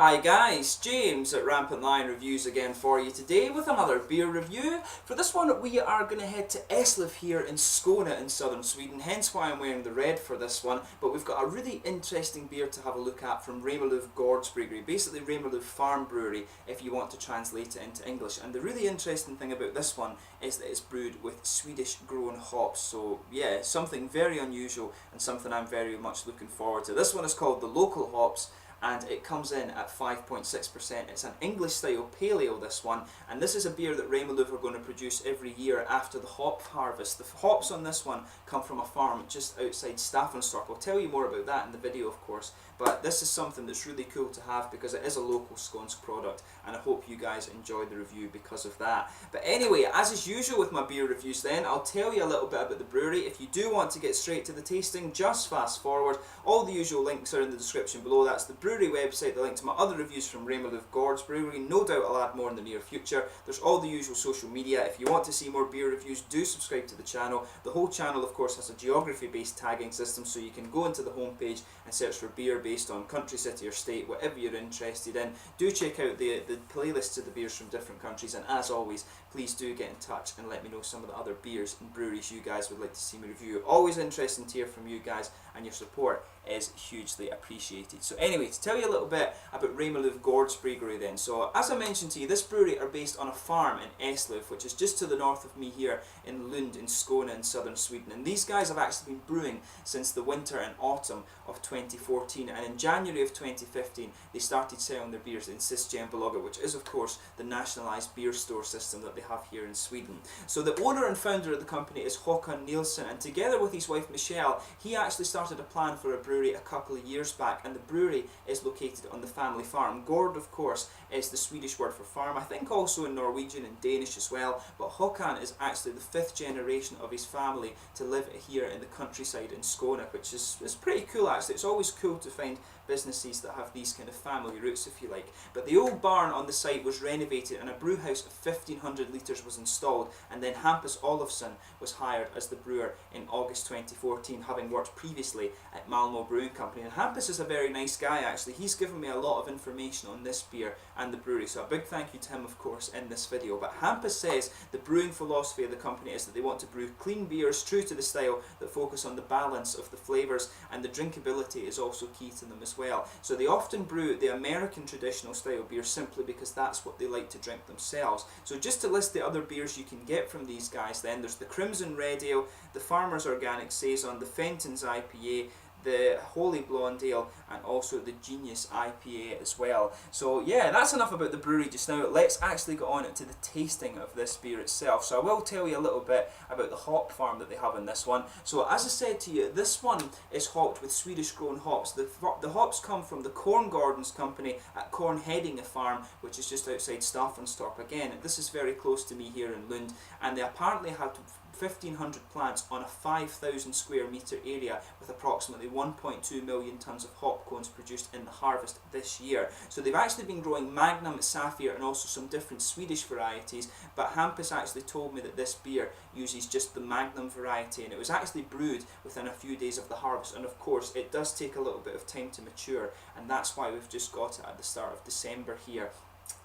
Hi guys, James at RampantLionReviews again for you today with another beer review. For this one we are going to head to Eslöv here in Skåne in southern Sweden, hence why I'm wearing the red for this one. But we've got a really interesting beer to have a look at from Remmarlöv Gårdsbryggeri, basically Remmarlöv Farm Brewery if you want to translate it into English. And the really interesting thing about this one is that it's brewed with Swedish grown hops, so yeah, something very unusual and something I'm very much looking forward to. This one is called the local hops, and it comes in at 5.6%. It's an English style pale ale, this one, and this is a beer that Remmarlöv are going to produce every year after the hop harvest. The hops on this one come from a farm just outside Staffanstorp. I'll tell you more about that in the video, of course, but this is something that's really cool to have because it is a local Skånsk product, and I hope you guys enjoyed the review because of that. But anyway, as is usual with my beer reviews then, I'll tell you a little bit about the brewery. If you do want to get straight to the tasting, just fast forward. All the usual links are in the description below. That's the brewery website, the link to my other reviews from Remmarlöv Gårdsbryggeri. No doubt I'll add more in the near future. There's all the usual social media. If you want to see more beer reviews, do subscribe to the channel. The whole channel, of course, has a geography-based tagging system, so you can go into the homepage and search for beer based on country, city or state, whatever you're interested in. Do check out the playlists of the beers from different countries, and as always, please do get in touch and let me know some of the other beers and breweries you guys would like to see me review. Always interesting to hear from you guys, and your support is hugely appreciated. So anyway, to tell you a little bit about Remmarlöv Gårdsbryggeri then. So as I mentioned to you, this brewery are based on a farm in Eslöv, which is just to the north of me here in Lund in Skåne in southern Sweden. And these guys have actually been brewing since the winter and autumn of 2014, and in January of 2015 they started selling their beers in Systembolaget, which is of course the nationalised beer store system that they have here in Sweden. So the owner and founder of the company is Håkan Nilsson, and together with his wife Michelle, he actually started a plan for a brewery a couple of years back, and the brewery is located on the family farm. Gård, of course, is the Swedish word for farm, I think also in Norwegian and Danish as well, but Håkan is actually the 5th generation of his family to live here in the countryside in Skåne, which is pretty cool actually. It's always cool to find businesses that have these kind of family roots, if you like. But the old barn on the site was renovated and a brew house of 1500 litres was installed, and then Hampus Olofsson was hired as the brewer in August 2014, having worked previously at Malmö Brewing Company. And Hampus is a very nice guy actually. He's given me a lot of information on this beer and the brewery, so a big thank you to him of course in this video. But Hampus says the brewing philosophy of the company is that they want to brew clean beers true to the style that focus on the balance of the flavours, and the drinkability is also key to them as well. So they often brew the American traditional style beer simply because that's what they like to drink themselves. So just to list the other beers you can get from these guys then, there's the Crimson Red Ale, the Farmer's Organic Saison, the Fenton's IPA, the Holy Blonde Ale, and also the Genius IPA as well. So yeah, that's enough about the brewery just now. Let's actually get on to the tasting of this beer itself. So I will tell you a little bit about the hop farm that they have in this one. So as I said to you, this one is hopped with Swedish grown hops. The hops come from the Corn Gardens company at Cornhedinge farm, which is just outside Staffanstorp. Again, this is very close to me here in Lund, and they apparently had 1,500 plants on a 5,000 square metre area with approximately 1.2 million tonnes of hop cones produced in the harvest this year. So they've actually been growing Magnum, Sapphire and also some different Swedish varieties, but Hampus actually told me that this beer uses just the Magnum variety, and it was actually brewed within a few days of the harvest, and of course it does take a little bit of time to mature, and that's why we've just got it at the start of December here.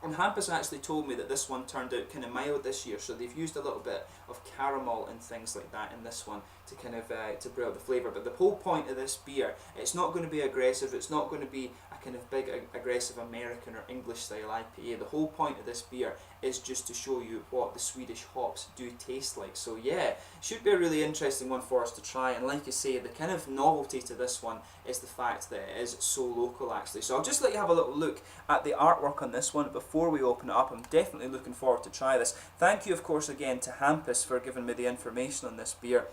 And Hampus actually told me that this one turned out kind of mild this year, so they've used a little bit of caramel and things like that in this one to kind of to brew out the flavour. But the whole point of this beer, it's not going to be aggressive, it's not going to be a kind of big aggressive American or English style IPA. The whole point of this beer is just to show you what the Swedish hops do taste like. So yeah, should be a really interesting one for us to try, and like I say, the kind of novelty to this one is the fact that it is so local actually. So I'll just let you have a little look at the artwork on this one before we open it up. I'm definitely looking forward to try this. Thank you of course again to Hampus for giving me the information on this beer.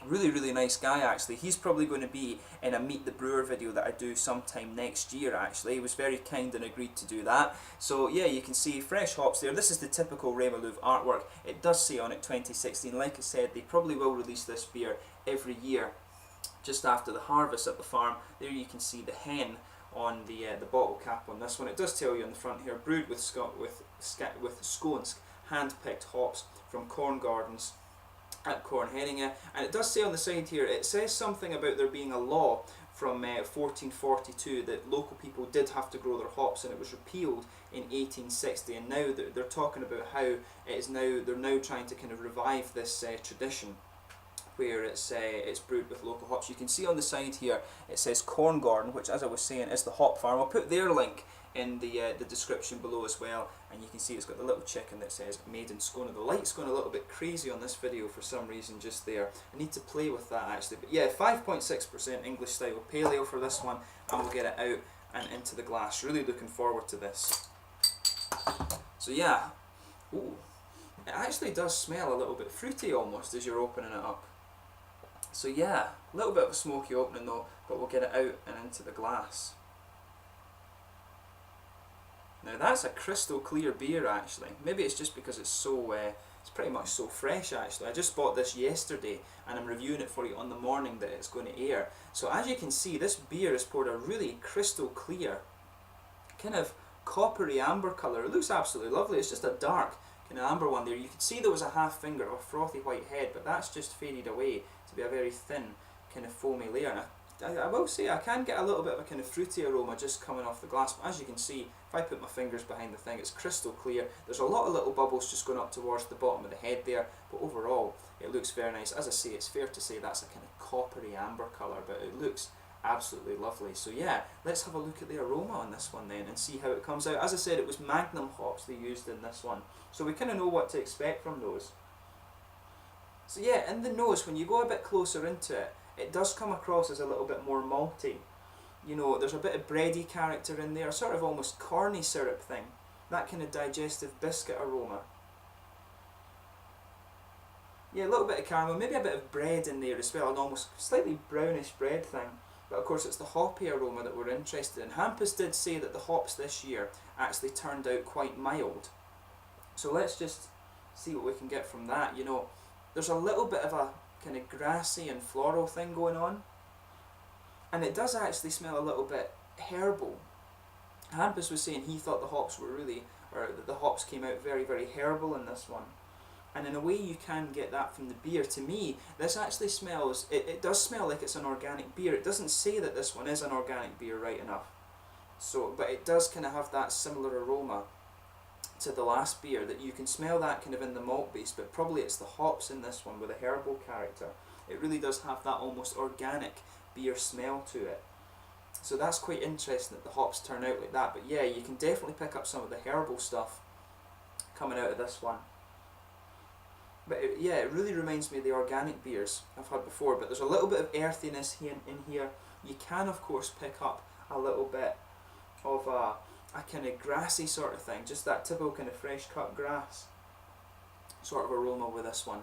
Really nice guy actually. He's probably going to be in a Meet the Brewer video that I do sometime next year actually. He was very kind and agreed to do that. So yeah, you can see fresh hops there. This is the typical Remmarlöv artwork. It does say on it 2016. Like I said, they probably will release this beer every year just after the harvest at the farm. There you can see the hen on the bottle cap on this one. It does tell you on the front here, brewed with Skånsk hand-picked hops from Corn Gardens at Cornhedinge. And it does say on the side here, it says something about there being a law from 1442 that local people did have to grow their hops, and it was repealed in 1860, and now they're talking about how it is now, they're now trying to kind of revive this tradition where it's brewed with local hops. You can see on the side here it says Corn Garden, which, as I was saying, is the hop farm. I'll put their link in the description below as well, and you can see it's got the little chicken that says Made in Skåne. The light's going a little bit crazy on this video for some reason just there. I need to play with that actually, but yeah, 5.6% English style pale ale for this one, and we'll get it out and into the glass. Really looking forward to this. So yeah, ooh, it actually does smell a little bit fruity almost as you're opening it up. So yeah, a little bit of a smoky opening though, but we'll get it out and into the glass. Now that's a crystal clear beer actually. Maybe it's just because it's so, it's pretty much so fresh actually. I just bought this yesterday and I'm reviewing it for you on the morning that it's going to air. So as you can see, this beer is poured a really crystal clear, kind of coppery amber colour. It looks absolutely lovely. It's just a dark kind of amber one there. You can see there was a half finger of a frothy white head, but that's just faded away to be a very thin kind of foamy layer. And I will say I can get a little bit of a kind of fruity aroma just coming off the glass, but as you can see, if I put my fingers behind the thing, it's crystal clear. There's a lot of little bubbles just going up towards the bottom of the head there, but overall it looks very nice. As I say, it's fair to say that's a kind of coppery amber colour, but it looks absolutely lovely. So yeah, let's have a look at the aroma on this one then and see how it comes out. As I said, it was Magnum hops they used in this one, so we kind of know what to expect from those. So yeah, in the nose, when you go a bit closer into it, it does come across as a little bit more malty. You know, there's a bit of bready character in there, sort of almost corny syrup thing. That kind of digestive biscuit aroma. Yeah, a little bit of caramel, maybe a bit of bread in there as well, an almost slightly brownish bread thing. But of course it's the hoppy aroma that we're interested in. Hampus did say that the hops this year actually turned out quite mild. So let's just see what we can get from that. You know, there's a little bit of a kind of grassy and floral thing going on. And it does actually smell a little bit herbal. Hampus was saying he thought the hops were really, or that the hops came out very, very herbal in this one. And in a way you can get that from the beer. To me, this actually smells, it does smell like it's an organic beer. It doesn't say that this one is an organic beer right enough. So, but it does kind of have that similar aroma to the last beer, that you can smell that kind of in the malt base, but probably it's the hops in this one with a herbal character. It really does have that almost organic beer smell to it. So that's quite interesting that the hops turn out like that. But yeah, you can definitely pick up some of the herbal stuff coming out of this one. But yeah, it really reminds me of the organic beers I've had before, but there's a little bit of earthiness here in here. You can of course pick up a little bit of a kind of grassy sort of thing, just that typical kind of fresh cut grass sort of aroma with this one.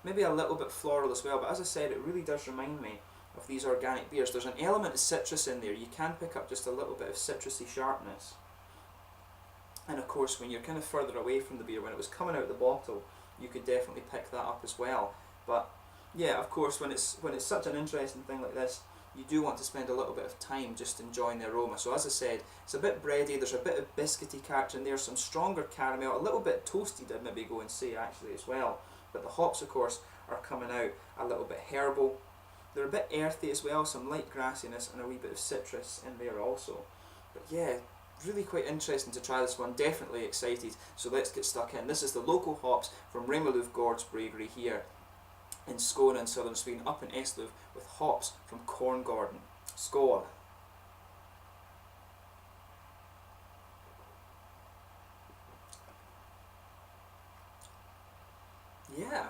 Maybe a little bit floral as well, but as I said, it really does remind me of these organic beers. There's an element of citrus in there. You can pick up just a little bit of citrusy sharpness. And of course, when you're kind of further away from the beer, when it was coming out of the bottle, you could definitely pick that up as well. But yeah, of course, when it's such an interesting thing like this, you do want to spend a little bit of time just enjoying the aroma. So as I said, it's a bit bready, there's a bit of biscuity character in there, some stronger caramel, a little bit toasty, I'd maybe go and say actually as well. But the hops of course are coming out a little bit herbal. They're a bit earthy as well, some light grassiness and a wee bit of citrus in there also. But yeah, really quite interesting to try this one, definitely excited. So let's get stuck in. This is the local hops from Remmarlöv Gårdsbryggeri here in Skåne in southern Sweden, up in Eslöv, with hops from Corn Garden. Skål! Yeah,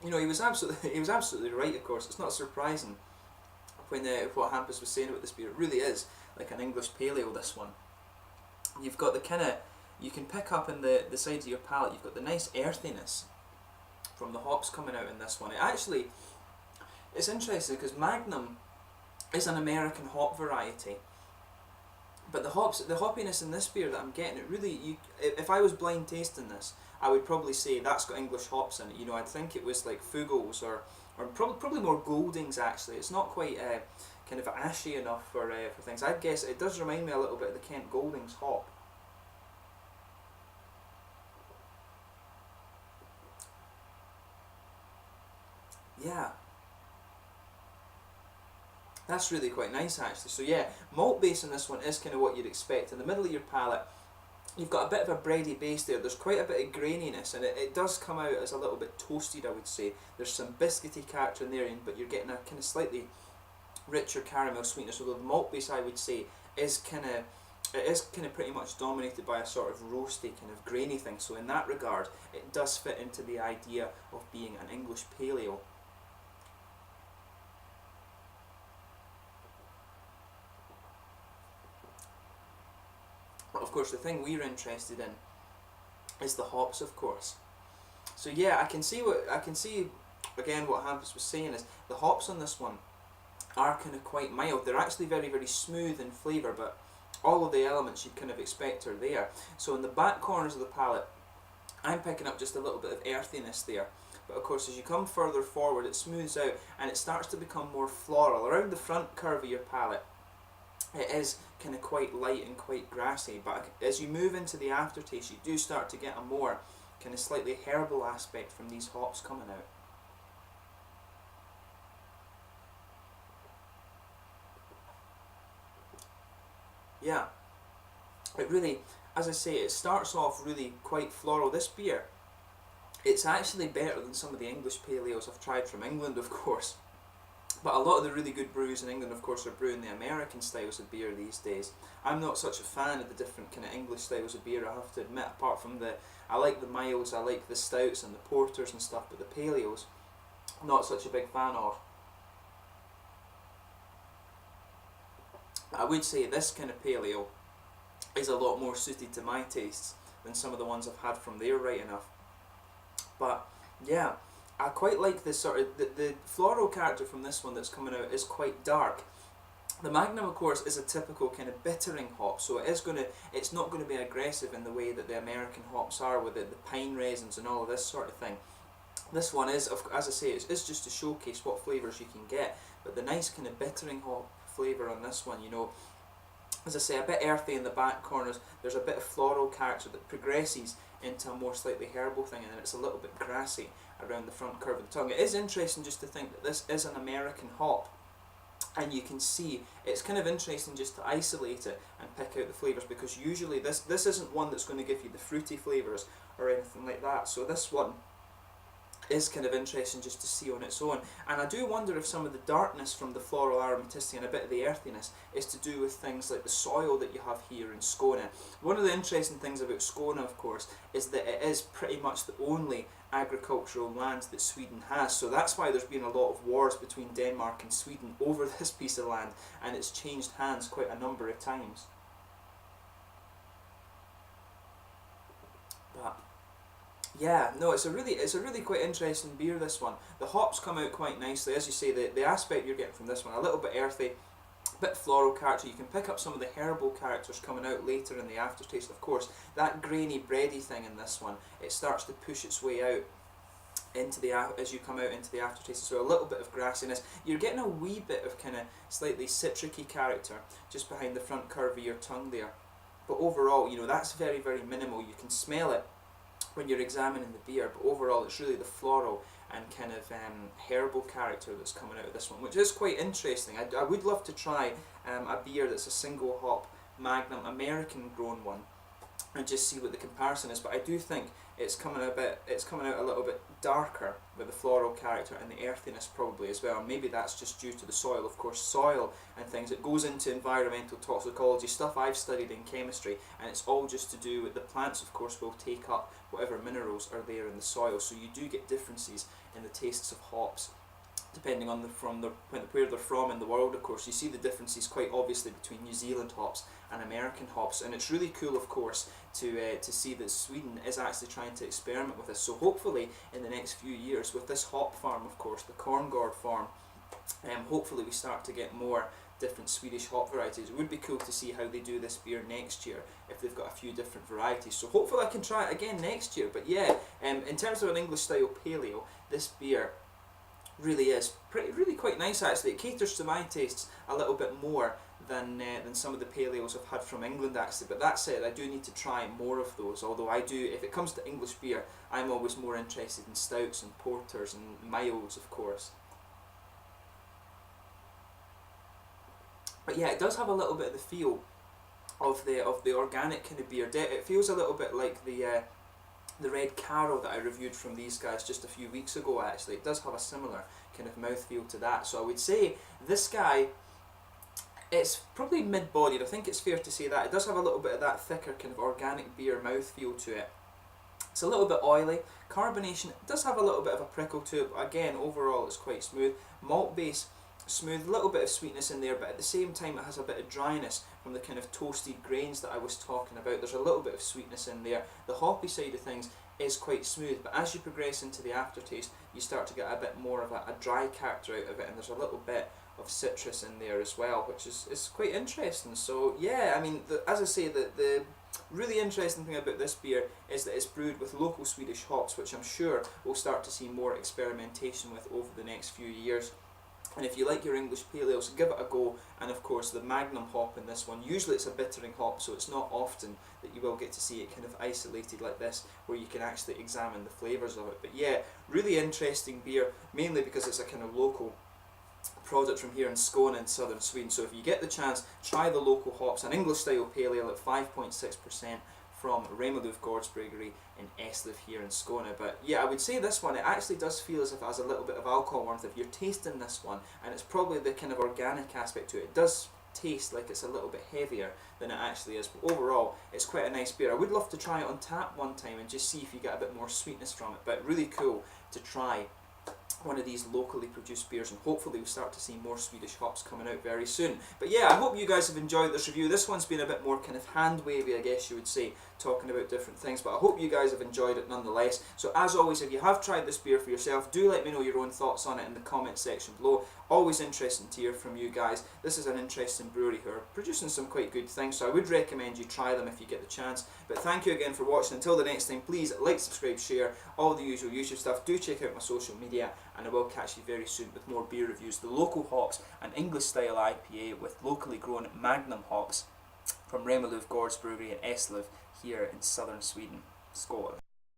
you know, he was absolutely right. Of course, it's not surprising when what Hampus was saying about this beer. It really is like an English pale ale. This one, you've got the kind of, you can pick up in the sides of your palate. You've got the nice earthiness from the hops coming out in this one. It's interesting because Magnum is an American hop variety, but the hoppiness in this beer that I'm getting, it really, if I was blind tasting this, I would probably say that's got English hops in it. You know, I'd think it was like Fugels or probably more Goldings actually. It's not quite kind of ashy enough for things. I'd guess it does remind me a little bit of the Kent Goldings hop. Yeah. That's really quite nice actually. So yeah, malt base in this one is kind of what you'd expect. In the middle of your palate, you've got a bit of a bready base there. There's quite a bit of graininess, and it does come out as a little bit toasted, I would say. There's some biscuity character in there, but you're getting a kind of slightly richer caramel sweetness. Although the malt base, I would say, is kind of pretty much dominated by a sort of roasty kind of grainy thing. So in that regard, it does fit into the idea of being an English pale ale. But of course, the thing we're interested in is the hops, of course. So yeah, I can see again what Hampus was saying is the hops on this one are kind of quite mild. They're actually very, very smooth in flavour, but all of the elements you'd kind of expect are there. So in the back corners of the palate, I'm picking up just a little bit of earthiness there. But of course, as you come further forward, it smooths out and it starts to become more floral. Around the front curve of your palate, it is kind of quite light and quite grassy, but as you move into the aftertaste, you do start to get a more kind of slightly herbal aspect from these hops coming out. Yeah, it really, as I say, it starts off really quite floral. This beer, it's actually better than some of the English pale ales I've tried from England, of course. But a lot of the really good brews in England, of course, are brewing the American styles of beer these days. I'm not such a fan of the different kind of English styles of beer, I have to admit, apart from I like the milds, I like the stouts and the porters and stuff, but the pale ales, not such a big fan of. I would say this kind of pale ale is a lot more suited to my tastes than some of the ones I've had from there, right enough. But yeah, I quite like this sort of, the floral character from this one that's coming out is quite dark. The Magnum, of course, is a typical kind of bittering hop, so it's not going to be aggressive in the way that the American hops are with the pine resins and all of this sort of thing. This one is, as I say, it's just to showcase what flavours you can get, but the nice kind of bittering hop flavour on this one, you know, as I say, a bit earthy in the back corners, there's a bit of floral character that progresses into a more slightly herbal thing, and then it's a little bit grassy around the front curve of the tongue. It is interesting just to think that this is an American hop, and you can see it's kind of interesting just to isolate it and pick out the flavours, because usually this isn't one that's going to give you the fruity flavours or anything like that. So this one is kind of interesting just to see on its own, and I do wonder if some of the darkness from the floral aromaticity and a bit of the earthiness is to do with things like the soil that you have here in Skåne. One of the interesting things about Skåne, of course, is that it is pretty much the only agricultural land that Sweden has, so that's why there's been a lot of wars between Denmark and Sweden over this piece of land, and it's changed hands quite a number of times. But yeah, no, it's a really quite interesting beer, this one. The hops come out quite nicely, as you say. The aspect you're getting from this one, a little bit earthy, a bit floral character. You can pick up some of the herbal characters coming out later in the aftertaste. Of course, that grainy bready thing in this one, it starts to push its way out into as you come out into the aftertaste. So a little bit of grassiness. You're getting a wee bit of kind of slightly citricy character just behind the front curve of your tongue there. But overall, you know, that's very, very minimal. You can smell it when you're examining the beer, but overall it's really the floral and kind of herbal character that's coming out of this one, which is quite interesting. I would love to try a beer that's a single hop Magnum American grown one and just see what the comparison is, but I do think it's coming out a little bit darker with the floral character and the earthiness probably as well. Maybe that's just due to the soil. Of course, soil and things, it goes into environmental toxicology, stuff I've studied in chemistry, and it's all just to do with the plants, of course, will take up whatever minerals are there in the soil, so you do get differences in the tastes of hops depending on where they're from in the world. Of course, you see the differences quite obviously between New Zealand hops and American hops, and it's really cool, of course, to see that Sweden is actually trying to experiment with this. So hopefully in the next few years with this hop farm, of course, the Korngård farm, hopefully we start to get more different Swedish hop varieties. It would be cool to see how they do this beer next year if they've got a few different varieties. So hopefully I can try it again next year. But yeah, in terms of an English style pale ale, this beer really is really quite nice actually. It caters to my tastes a little bit more than some of the pale ales I've had from England actually. But that said, I do need to try more of those, although I do, if it comes to English beer, I'm always more interested in stouts and porters and milds, of course. But yeah, it does have a little bit of the feel of the organic kind of beer. It feels a little bit like the Red Carol that I reviewed from these guys just a few weeks ago. Actually, it does have a similar kind of mouthfeel to that. So I would say this guy, it's probably mid-bodied. I think it's fair to say that. It does have a little bit of that thicker kind of organic beer mouthfeel to it. It's a little bit oily. Carbonation does have a little bit of a prickle to it, but again, overall it's quite smooth. Malt base, smooth, a little bit of sweetness in there, but at the same time it has a bit of dryness from the kind of toasted grains that I was talking about. There's a little bit of sweetness in there. The hoppy side of things is quite smooth, but as you progress into the aftertaste, you start to get a bit more of a dry character out of it, and there's a little bit of citrus in there as well, which is quite interesting. So yeah, I mean, as I say, the really interesting thing about this beer is that it's brewed with local Swedish hops, which I'm sure we'll start to see more experimentation with over the next few years. And if you like your English pale ales, give it a go. And of course the Magnum hop in this one, usually it's a bittering hop, so it's not often that you will get to see it kind of isolated like this, where you can actually examine the flavours of it. But yeah, really interesting beer, mainly because it's a kind of local product from here in Skåne in southern Sweden. So if you get the chance, try the local hops, an English style pale ale at 5.6% from Remmarlöv Gårdsbryggeri in Eslöv here in Skåne. But yeah, I would say this one, it actually does feel as if it has a little bit of alcohol warmth if you're tasting this one, and it's probably the kind of organic aspect to it. It does taste like it's a little bit heavier than it actually is, but overall it's quite a nice beer. I would love to try it on tap one time and just see if you get a bit more sweetness from it, but really cool to try one of these locally produced beers, and hopefully we'll start to see more Swedish hops coming out very soon. But yeah, I hope you guys have enjoyed this review. This one's been a bit more kind of hand wavy, I guess you would say, talking about different things, but I hope you guys have enjoyed it nonetheless. So as always, if you have tried this beer for yourself, do let me know your own thoughts on it in the comment section below. Always interesting to hear from you guys. This is an interesting brewery who are producing some quite good things, so I would recommend you try them if you get the chance. But thank you again for watching. Until the next time, please like, subscribe, share, all the usual YouTube stuff. Do check out my social media, and I will catch you very soon with more beer reviews. The local hops, an English style IPA with locally grown Magnum hops from Remmarlöv Gårdsbryggeri in Eslöv here in southern Sweden, Skåne.